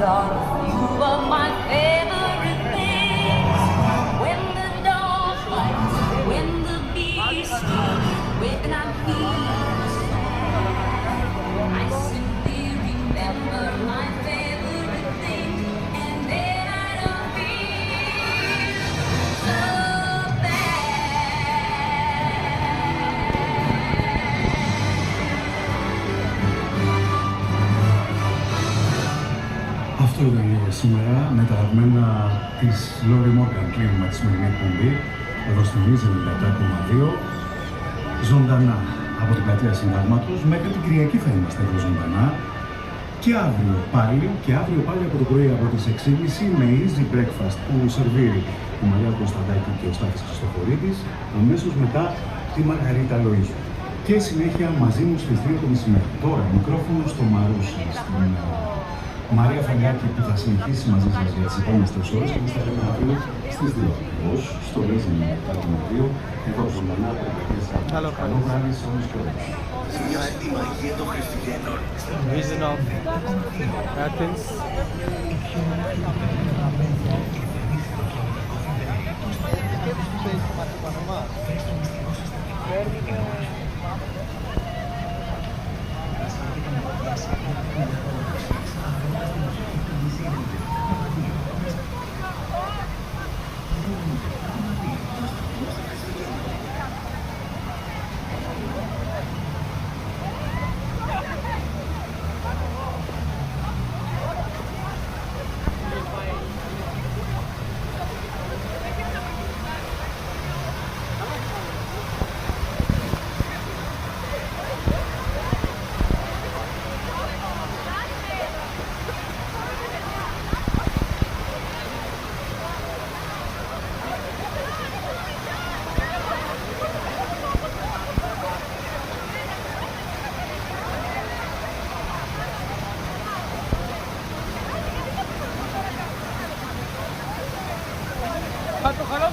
are a few of my favorite things. When the dog bites, when the bees sting, when I'm feeling sad, I simply remember my favorite thing, and then I don't feel so Αυτό ήταν σήμερα με τα αγαπημένα της Λόρι Μόργαν. Κλείνουμε τη σημερινή εκπομπή εδώ στην Ίζη 97,2 ζωντανά από την πλατεία Συντάγματος. Μέχρι την Κυριακή θα είμαστε εδώ ζωντανά και αύριο πάλι από το πρωί από τις 6.30 με Easy Breakfast που σερβίρει η Μαρία Κωνσταντάκη και ο Στάθης Χριστοφορίδης, αμέσως μετά τη Μαργαρίτα Λοΐζου. Και συνέχεια μαζί μου στις 2 το μεσημέρι. Τώρα μικρόφωνο στο Μαρούσι, στην Μαρία Φαλιάκη που θα συνεχίσει μαζί σας για τις επόμενες 3 ώρες και εμείς θα λέμε αύριο στις 2 ακριβώς, στο Ρέζι με τα 2, εδώ ζωντανά από την πλατεία Συντάγματος. Καλό βράδυ σε όλους και όλους. Νιώθει τη μαγεία των Χριστουγέννων. Vision of Athens. Hat doch alle.